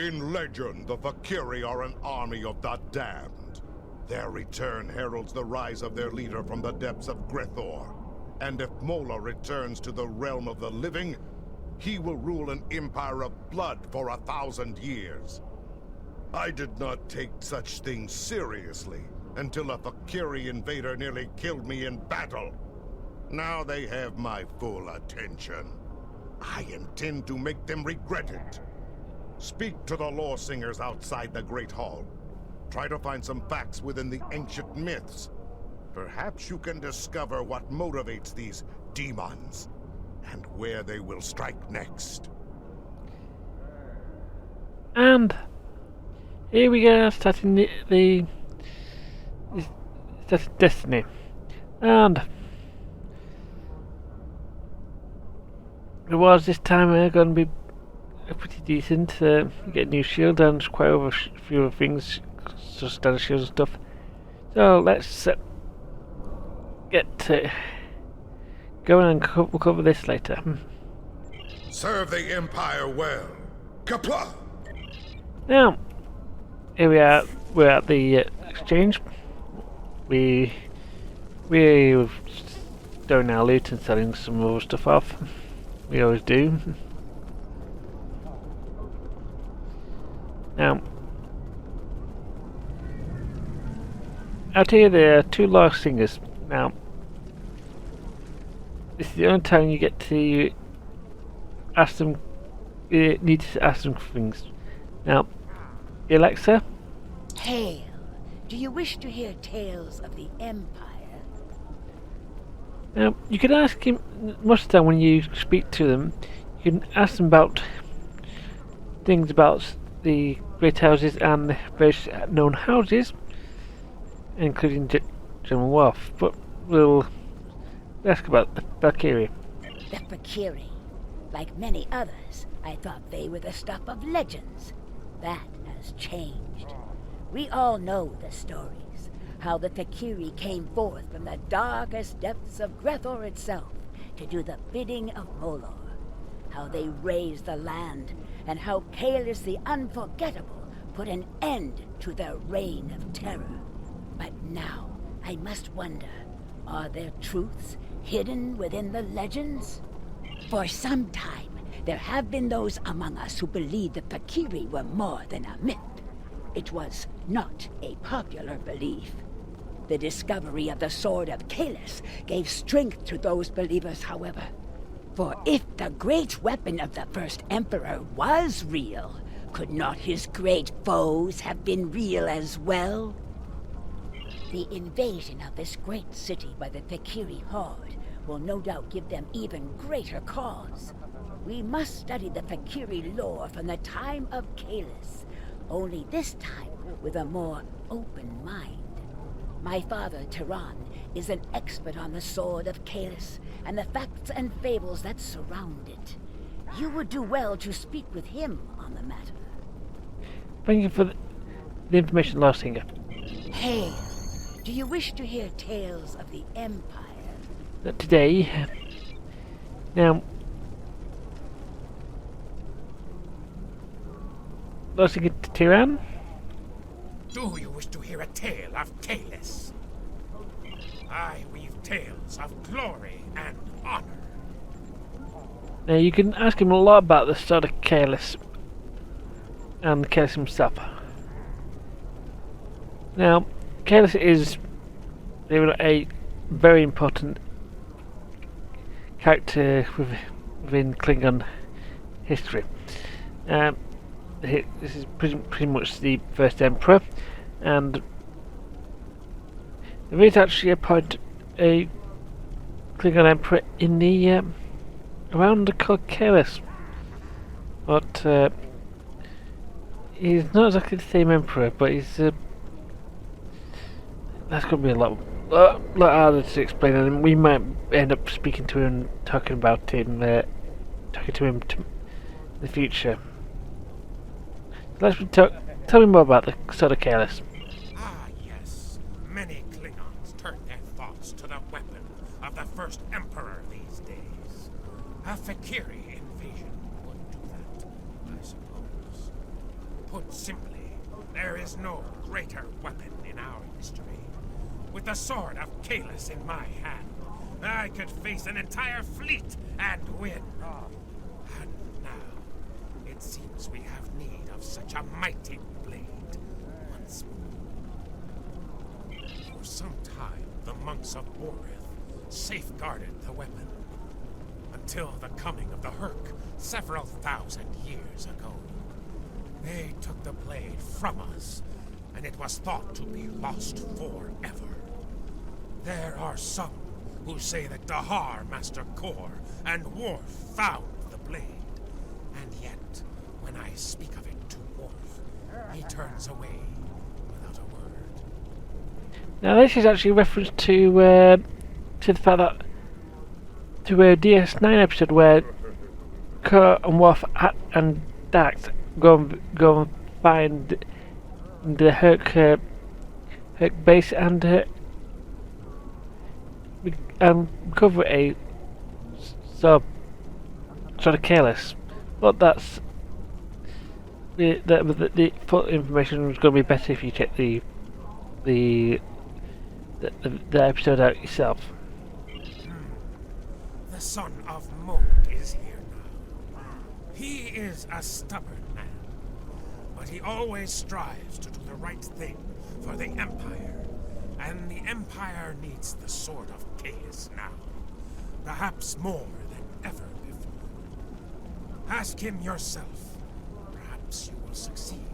In legend, the Valkyrie are an army of the damned. Their return heralds the rise of their leader from the depths of Grethor. And if Mola returns to the realm of the living, he will rule an empire of blood for 1,000 years. I did not take such things seriously until a Valkyrie invader nearly killed me in battle. Now they have my full attention. I intend to make them regret it. Speak to the law singers outside the Great Hall. Try to find some facts within the ancient myths. Perhaps you can discover what motivates these demons, and where they will strike next. And here we go, starting the Destiny. And the wars this time are going to be pretty decent. You get a new shield and quite over a few other things, just standard shields and stuff. So let's get going, and we'll cover this later. Serve the Empire well. Kapla! Now, here we are. We're at the exchange. We're doing our loot and selling some more stuff off. We always do. Now, out here there are two large singers. Now, this is the only time you get to ask them. You need to ask them things. Now, Alexa. Hail! Do you wish to hear tales of the Empire? Now, you can ask him most of the time when you speak to them. You can ask them about things about the great houses and the various known houses, including General Wolf. But we'll ask about the Valkyrie. The Valkyrie. Like many others, I thought they were the stuff of legends. That has changed. We all know the stories. How the Valkyrie came forth from the darkest depths of Grethor itself to do the bidding of Molor. How they raised the land, and how Kalis the Unforgettable put an end to their reign of terror. But now, I must wonder, are there truths hidden within the legends? For some time, there have been those among us who believed the Valkyrie were more than a myth. It was not a popular belief. The discovery of the Sword of Kalis gave strength to those believers, however. For if the great weapon of the first Emperor was real, could not his great foes have been real as well? The invasion of this great city by the Valkyrie horde will no doubt give them even greater cause. We must study the Valkyrie lore from the time of Kalis, only this time with a more open mind. My father, Tehran, is an expert on the Sword of Kalis and the facts and fables that surround it. You would do well to speak with him on the matter. Thank you for the information, Last Singer. Hail! Do you wish to hear tales of the Empire? Today, now, Last Singer Tehran? Do you wish to hear a tale of Kalis? I weave tales of glory and honor. Now you can ask him a lot about the Sword of Kalis and Kalis himself. Now, Kalis is a very important character within Klingon history. This is pretty much the first Emperor, and there is actually a Klingon Emperor in the around the called Kalis, but he's not exactly the same Emperor, but he's that's going to be a lot harder to explain, and we might end up speaking to him, talking to him in the future. Let's tell me more about the Sword of Kalis. Ah, yes. Many Klingons turn their thoughts to the weapon of the first Emperor these days. A Valkyrie invasion would do that, I suppose. Put simply, there is no greater weapon in our history. With the sword of Kalis in my hand, I could face an entire fleet and win. And now, it seems we have need of such a mighty blade once more. For some time, the monks of Borith safeguarded the weapon. Until the coming of the Herc several thousand years ago. They took the blade from us, and it was thought to be lost forever. There are some who say that Dahar, Master Kor, and Worf found the blade. And yet, when I speak of it to Worf, he turns away without a word. Now this is actually a reference to the fact that to a DS9 episode where Kurt and Worf and Dax go and find the Herc base and recover a sort of careless. But that's the full information is going to be better if you check the episode out yourself. The son of Moog is here now. He is a stubborn man, but he always strives to do the right thing for the Empire. And the Empire needs the Sword of Kalis now, perhaps more than ever before. Ask him yourself. Perhaps you will succeed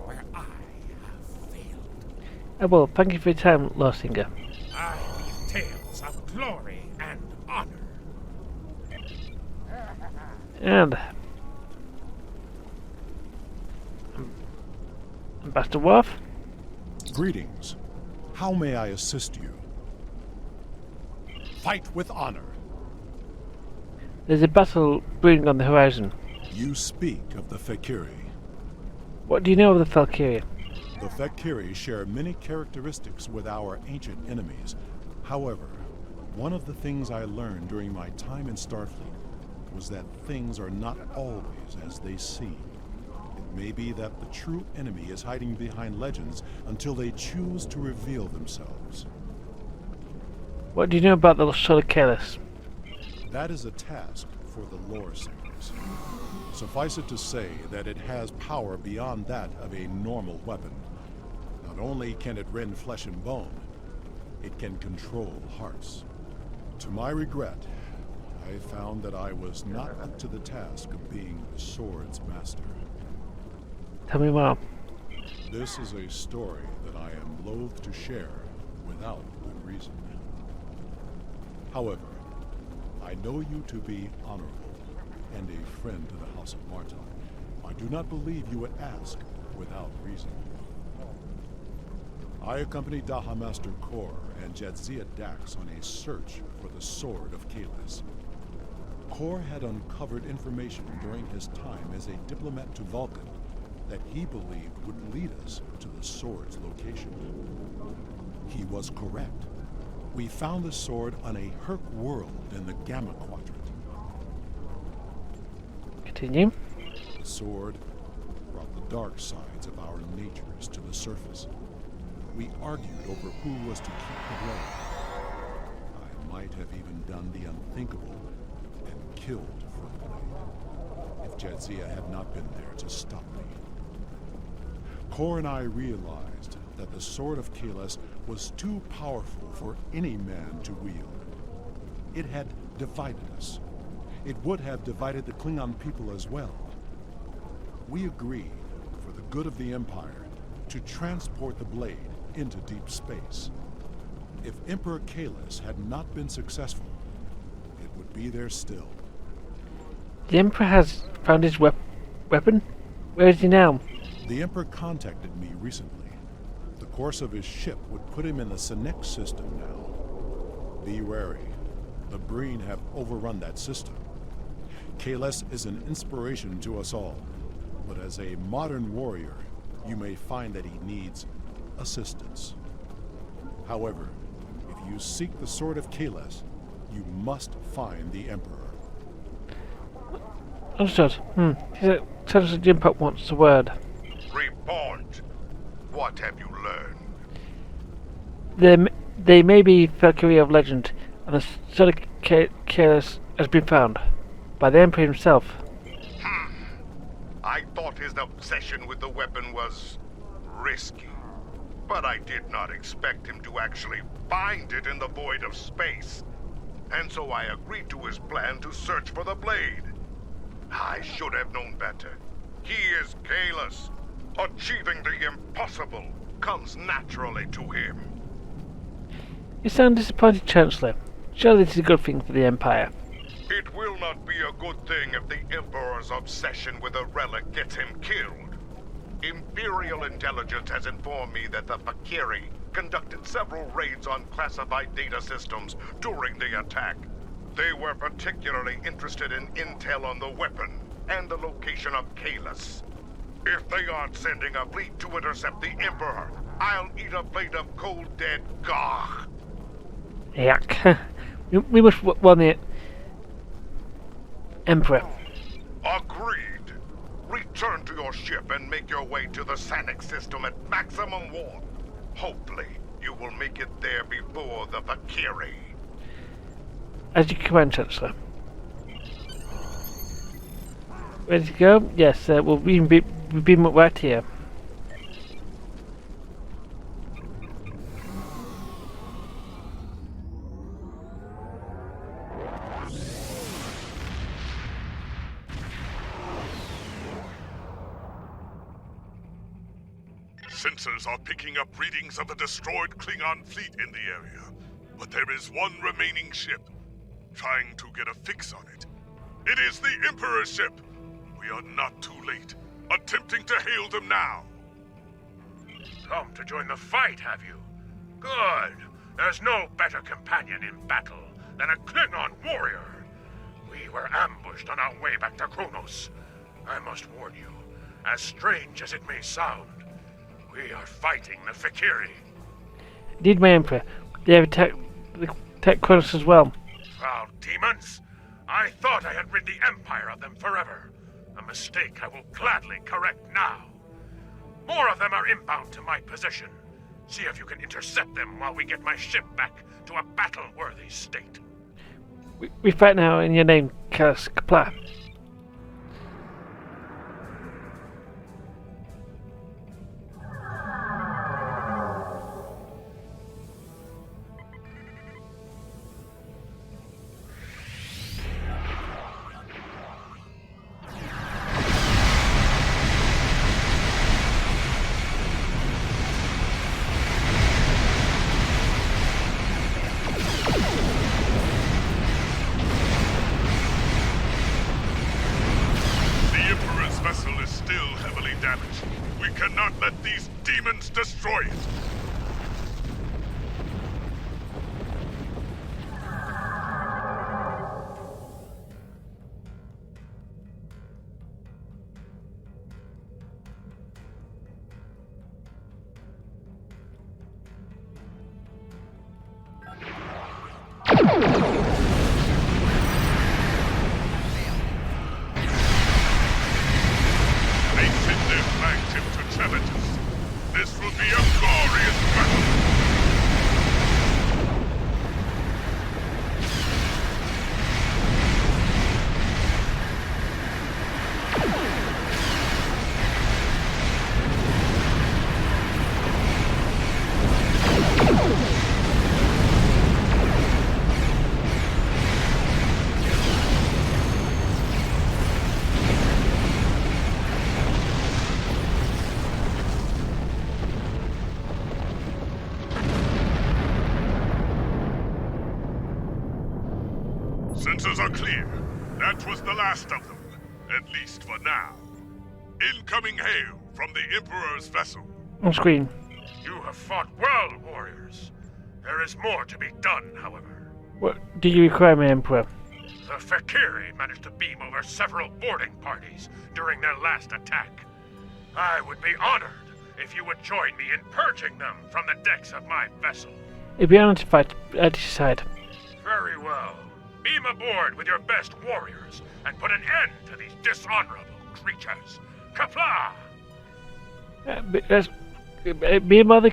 where I have failed. Well, thank you for your time, Lorsinger. I weave tales of glory and honor. And Ambassador Worf. Greetings. How may I assist you? Fight with honor. There's a battle brewing on the horizon. You speak of the Fekiri. What do you know of the Valkyria? The Fekiri share many characteristics with our ancient enemies. However, one of the things I learned during my time in Starfleet was that things are not always as they seem. It may be that the true enemy is hiding behind legends until they choose to reveal themselves. What do you know about the Sword of Kalis? That is a task for the lore singers. Suffice it to say that it has power beyond that of a normal weapon. Not only can it rend flesh and bone, it can control hearts. To my regret, I found that I was not up to the task of being the sword's master. Tell me more. This is a story that I am loath to share without good reason. However, I know you to be honorable and a friend to the House of Martel. I do not believe you would ask without reason. I accompanied Daha Master Kor and Jadzia Dax on a search for the Sword of Kalis. Kor had uncovered information during his time as a diplomat to Vulcan that he believed would lead us to the sword's location. He was correct. We found the sword on a Herc world in the Gamma Quadrant. Continue. The sword brought the dark sides of our natures to the surface. We argued over who was to keep the blade. I might have even done the unthinkable and killed for the blade, if Jadzia had not been there to stop me. Kor and I realized that the Sword of Kalis was too powerful for any man to wield. It had divided us. It would have divided the Klingon people as well. We agreed, for the good of the Empire, to transport the blade into deep space. If Emperor Kalis had not been successful, it would be there still. The Emperor has found his weapon? Where is he now? The Emperor contacted me recently. The course of his ship would put him in the Senex system now. Be wary. The Breen have overrun that system. Kalis is an inspiration to us all, but as a modern warrior, you may find that he needs assistance. However, if you seek the Sword of Kalis, you must find the Emperor. Understood. Senator Jim Puck wants a word. What have you learned? They may be Valkyrie of legend, and the sword of Kalis has been found by the Emperor himself. I thought his obsession with the weapon was risky, but I did not expect him to actually find it in the void of space. And so I agreed to his plan to search for the blade. I should have known better. He is Kalis. Achieving the impossible comes naturally to him. You sound disappointed, Chancellor. Surely this is a good thing for the Empire. It will not be a good thing if the Emperor's obsession with a relic gets him killed. Imperial intelligence has informed me that the Valkyrie conducted several raids on classified data systems during the attack. They were particularly interested in intel on the weapon and the location of Kalis. If they aren't sending a fleet to intercept the Emperor, I'll eat a plate of cold dead gagh. Yuck. We must warn the Emperor. Agreed. Return to your ship and make your way to the Sanic system at maximum warp. Hopefully, you will make it there before the Valkyrie. As you command, Chancellor. Ready to go? Yes, we'll beam up right here. Sensors are picking up readings of the destroyed Klingon fleet in the area, but there is one remaining ship. Trying to get a fix on it. It is the Emperor's ship. We are not too late. Attempting to hail them now. Come to join the fight, have you? Good. There's no better companion in battle than a Klingon warrior. We were ambushed on our way back to Kronos. I must warn you, as strange as it may sound, we are fighting the Valkyrie. Indeed, my Emperor. They have attacked Kronos as well. Foul demons! I thought I had rid the Empire of them forever. A mistake I will gladly correct now. More of them are inbound to my position. See if you can intercept them while we get my ship back to a battle-worthy state. We fight now in your name, Kalis Kapla. Destroy it! They send their flagship to challenges. This will be a glorious battle! Sensors are clear. That was the last of them, at least for now. Incoming hail from the Emperor's vessel. On screen. You have fought well, warriors. There is more to be done, however. What do you require, my Emperor? The Valkyrie managed to beam over several boarding parties during their last attack. I would be honored if you would join me in purging them from the decks of my vessel. It'd be honored to fight at your side. Very well. Beam aboard with your best warriors and put an end to these dishonorable creatures. Kapla! Be by the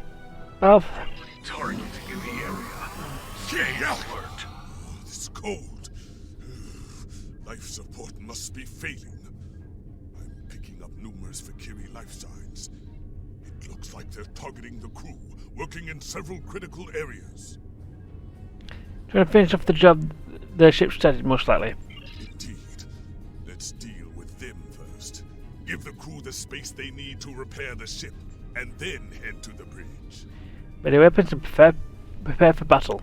mouth. Target in the area. Stay alert. It's cold. Life support must be failing. I'm picking up numerous Vakiri life signs. It looks like they're targeting the crew, working in several critical areas. Trying to finish off the job the ship started, most likely. Indeed. Let's deal with them first. Give the crew the space they need to repair the ship, and then head to the bridge. Ready weapons and prepare for battle.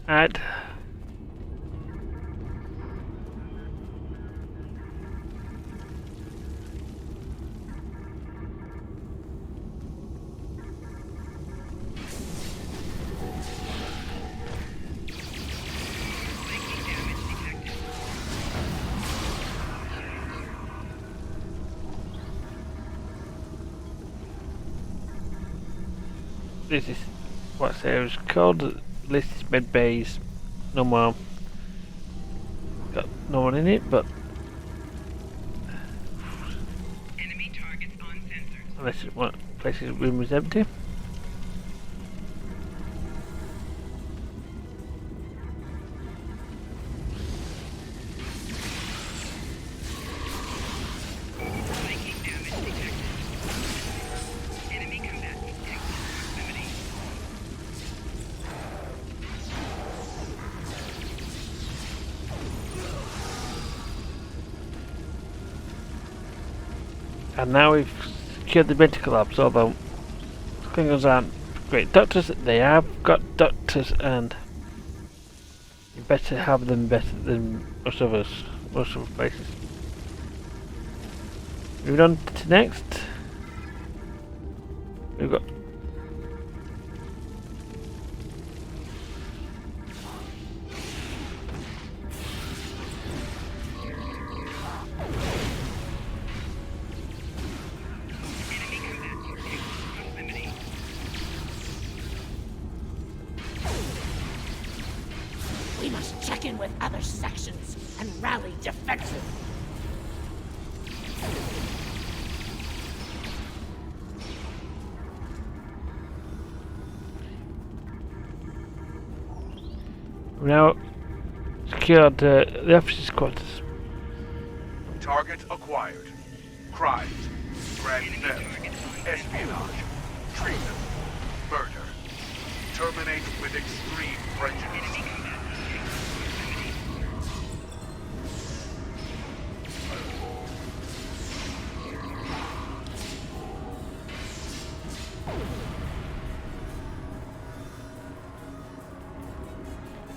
Alright. This is what's there is called. List is med bays. No more. Got no one in it, but Enemy targets on sensors. unless one place's room is empty. Taking damage detected. Enemy combatants in proximity. And now we've secured the medical labs, although Klingons aren't great doctors. They have got doctors, and you better have them better than most of us, most of the places. Moving on to next. We've got Enemy combatants in proximity. We must check in with other sections and rally defenses. we've now secured the officers' quarters. Target acquired. Crimes, grand theft, espionage, treason, murder. Terminate with extreme prejudice.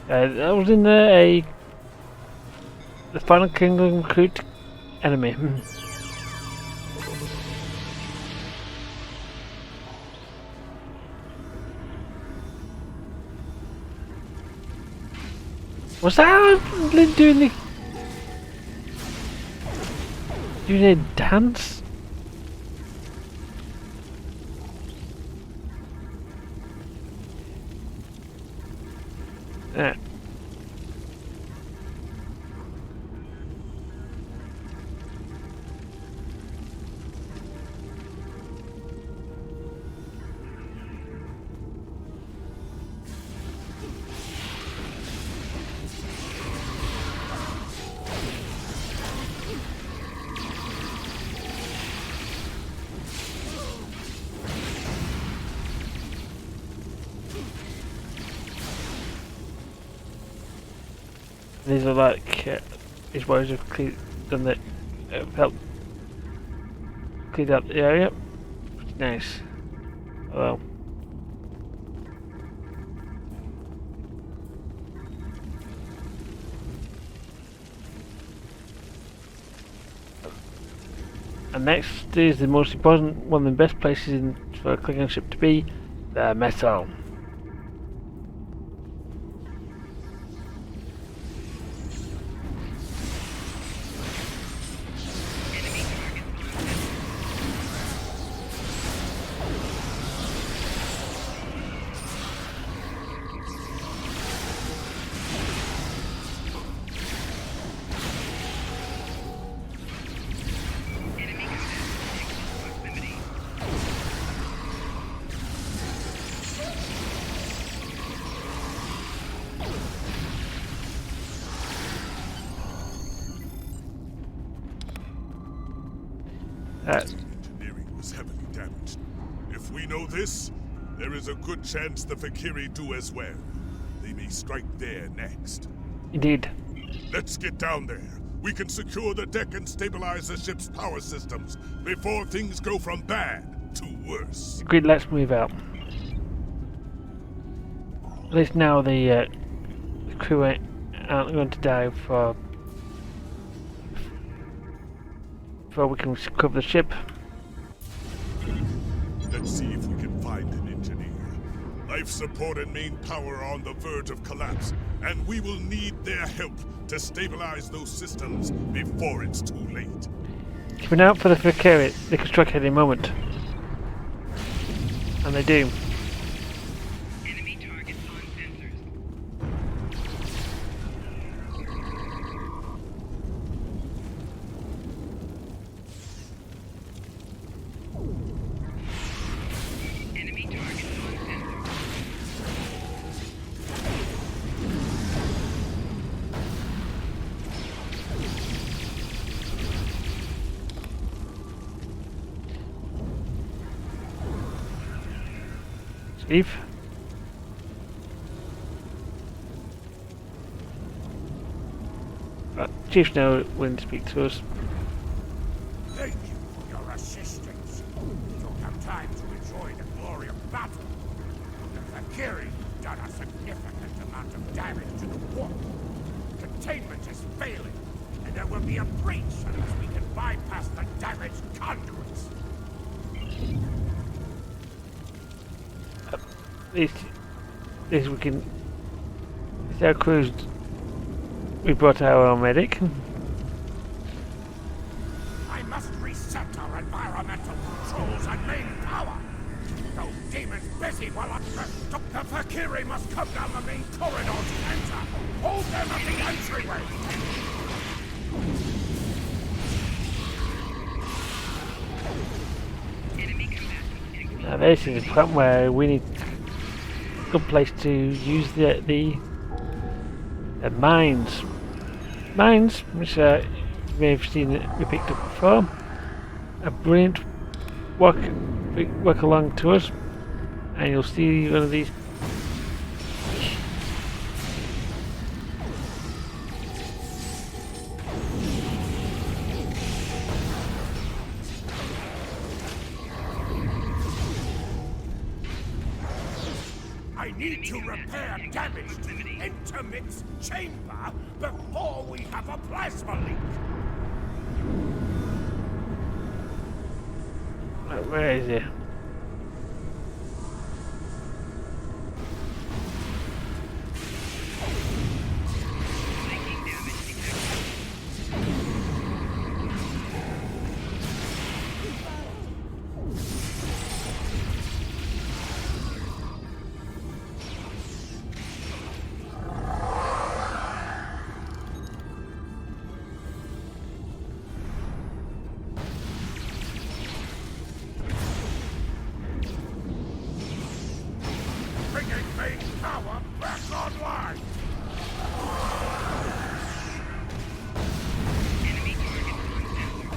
That was in the final Klingon recruit enemy. Was that Lynn doing a dance? Yeah. These are like his boys have done that, helped clean out the area. Nice. Well. And next is the most important, one of the best places for a Klingon ship to be, the metal. Enemy Engineering was heavily damaged. If we know this, there is a good chance the Fakiri do as well. They may strike there next. Indeed. Let's get down there. We can secure the deck and stabilize the ship's power systems before things go from bad to worse. Agreed, let's move out. At least now the crew aren't going to die before we can cover the ship. Let's see if we can find an engineer. Life support and main power are on the verge of collapse, and we will need their help to stabilize those systems before it's too late. Keep an eye out for the Fakiri. They can strike at any moment. And they do. Enemy targets on sensors. Enemy targets on sensors. Chief. Chief's now willing to speak to us. Thank you for your assistance. We don't have time to enjoy the glory of battle. The Fakiri have done a significant amount of damage to the warp. Containment is failing, and there will be a breach unless we can bypass the damaged conduits. At least we can. It's our cruise. We brought our own medic. I must reset our environmental controls and main power. Those demons busy while I'm the Fakiri must come down the main corridor to enter. Hold them at the entryway. Enemy combatants. Now this is a point where we need a good place to use the mines. Mines, which you may have seen that we picked up before. A brilliant work along to us, and you'll see one of these. I need to repair damaged intermix chamber before we have a plasma leak. Where is he? Taking damage detected. Bringing main power back online. Enemy targets on sensors.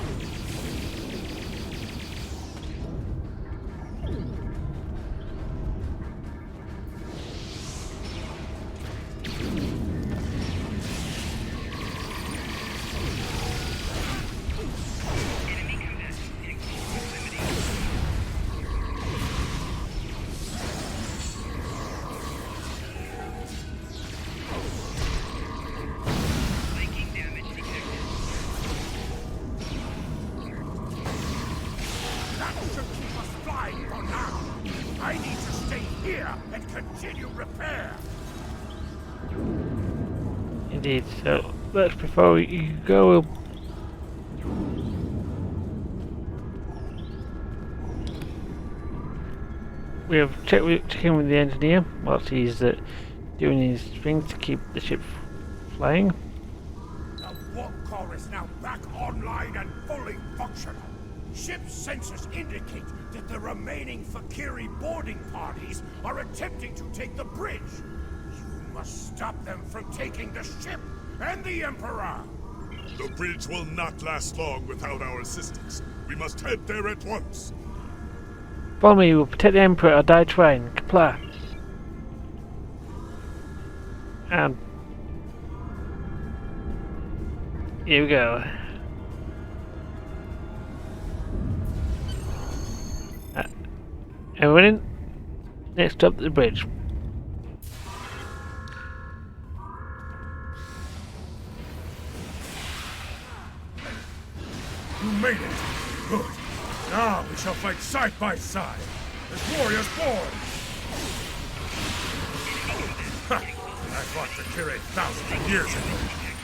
Enemy combatants in close proximity. Taking damage detected. That should keep us flying for now. I need to stay here and continue repair. Indeed. So let's before you go. We have checked in with the engineer whilst he's doing his thing to keep the ship flying. The warp core is now back online and fully functional. Ship sensors indicate that the remaining Fakiri boarding parties are attempting to take the bridge. You must stop them from taking the ship and the Emperor. The bridge will not last long without our assistance. We must head there at once. Follow me, we'll protect the Emperor or die trying. Kapla. And here we go. And we're in. Next stop, the bridge. You made it. Good. Now we shall fight side by side as warriors born. Ha! I fought Fakiri thousands of years ago,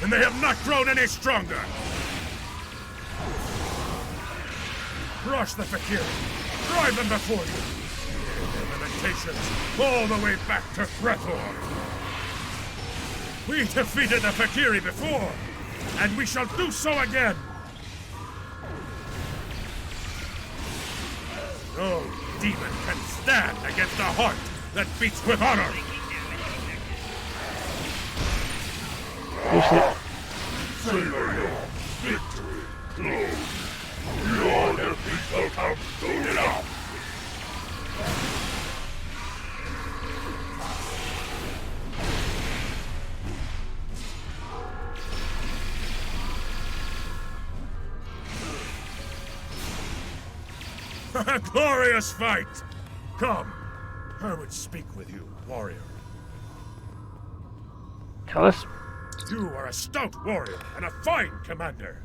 and they have not grown any stronger. Crush the Fakiri. Drive them before you. Their limitations all the way back to Grethor. We defeated the Fakiri before, and we shall do so again. No demon can stand against a heart that beats with honor. Savor your victory, close. Your defeat will come soon enough. A glorious fight! Come, I would speak with you, warrior. Callus? You are a stout warrior and a fine commander.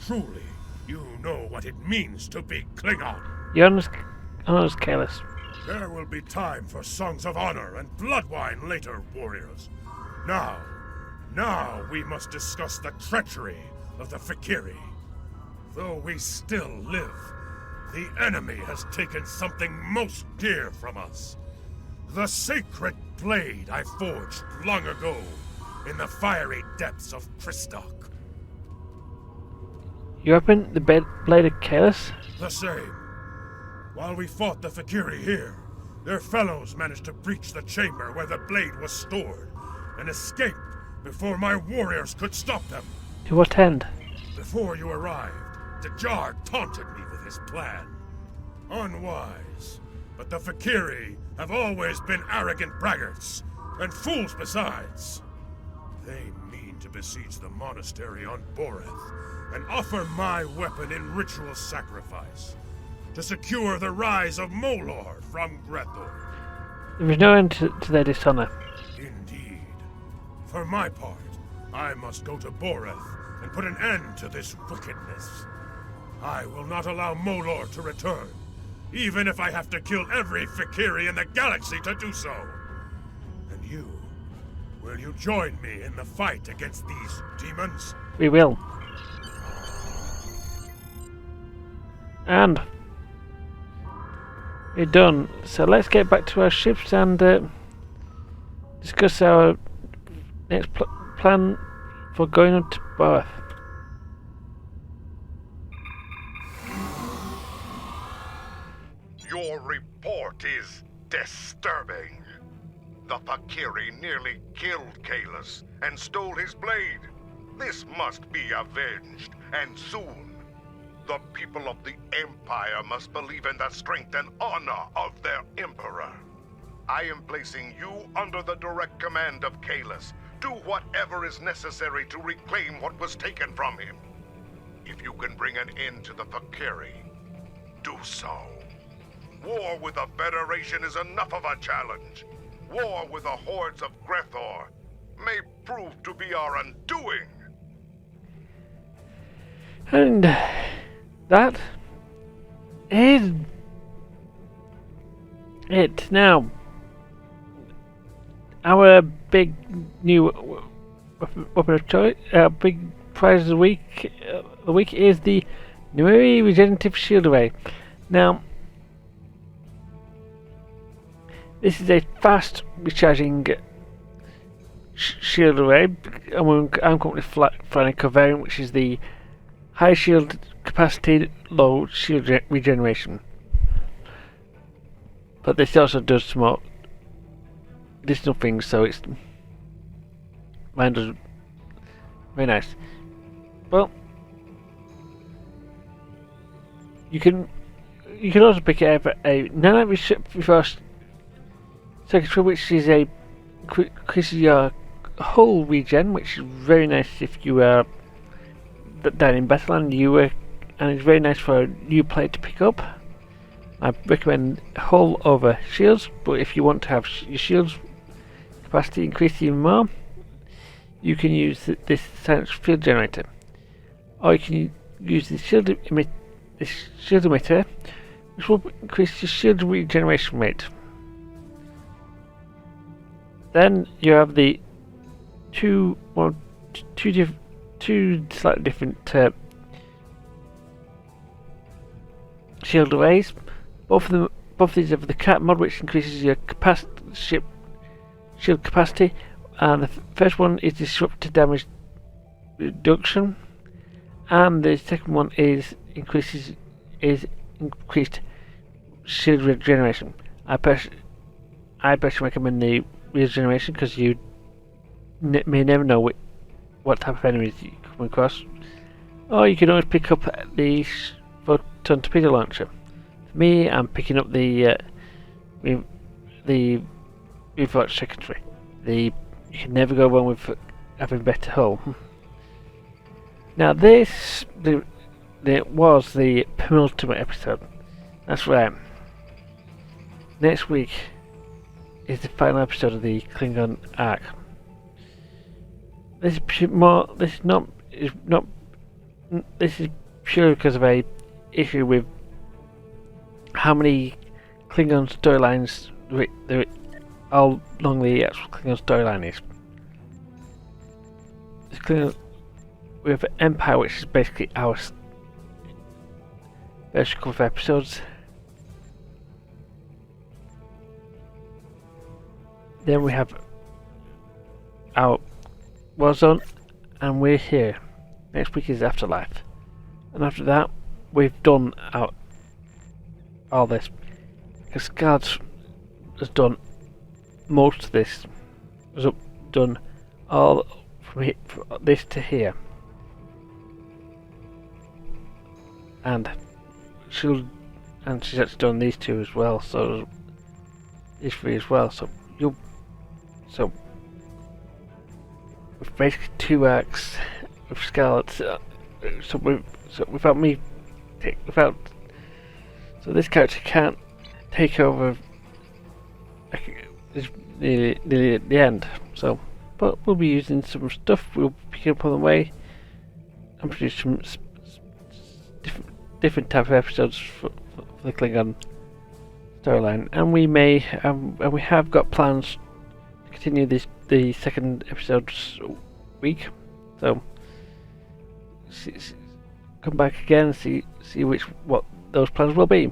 Truly, you know what it means to be Klingon. You're honest, Callus. There will be time for songs of honor and blood wine later, warriors. Now we must discuss the treachery of the Fakiri. Though we still live, the enemy has taken something most dear from us. The sacred blade I forged long ago in the fiery depths of Christok. You opened the blade of Callus? The same. While we fought the Fakiri here, their fellows managed to breach the chamber where the blade was stored and escape before my warriors could stop them. To what end? Before you arrived, Dajar taunted me with his plan. Unwise, but the Fakiri have always been arrogant braggarts, and fools besides. They mean to besiege the monastery on Boreth and offer my weapon in ritual sacrifice to secure the rise of Molor from Grethor. There is no end to their dishonor. Indeed. For my part, I must go to Boreth and put an end to this wickedness. I will not allow Molor to return, even if I have to kill every Fakiri in the galaxy to do so. And you, will you join me in the fight against these demons? We will. And we're done. So let's get back to our ships and discuss our next plan for going on to Boreth. Your report is disturbing. The Fakiri nearly killed Kahlus and stole his blade. This must be avenged, and soon. The people of the Empire must believe in the strength and honor of their Emperor. I am placing you under the direct command of Kahlus. Do whatever is necessary to reclaim what was taken from him. If you can bring an end to the Fakiri, do so. War with the Federation is enough of a challenge. War with the hordes of Grethor may prove to be our undoing. And that is it. Now, our big new weapon of choice, big prize of the week is the Numeri Regenerative Shield Array. Now, this is a fast recharging shield array. I'm currently flying a covariant, which is the high shield capacity, low shield regeneration. But this also does some more additional things, so it's mine does very nice. Well, You can also pick up a non reverse circuitry, which is increases your hull regen, which is very nice if you are down in battle and and it's very nice for a new player to pick up. I recommend hull over shields, but if you want to have your shields capacity increased even more, you can use this silent field generator, or you can use the shield emitter, which will increase your shield regeneration rate. Then you have the two slightly different shield arrays. Both of these have the cat mod, which increases your shield capacity, and the first one is disruptive damage reduction, and the second one is increased shield regeneration. I personally recommend the regeneration because you may never know what type of enemies you come across, or you can always pick up the photon torpedo launcher. For me, I'm picking up the reverse secondary. You can never go wrong with having better hull. Now this was the penultimate episode. That's right. Next week is the final episode of the Klingon arc. This is purely because of a issue with how many Klingon storylines how long the actual Klingon storyline is. We have Empire, which is basically our first couple of episodes. Then we have our Warzone, and we're here. Next week is Afterlife, and after that, we've done all this. Because Scarlet has done most of this. Has done all from this to here, and she's actually done these two as well. So these three as well. So with basically 2 arcs with Scarlet. So this character can't take over. Is nearly at the end. So, but we'll be using some stuff. We'll pick it up on the way and produce some different type of episodes for the Klingon storyline. And we have got plans to continue the second episode's week. So, come back again and see what those plans will be.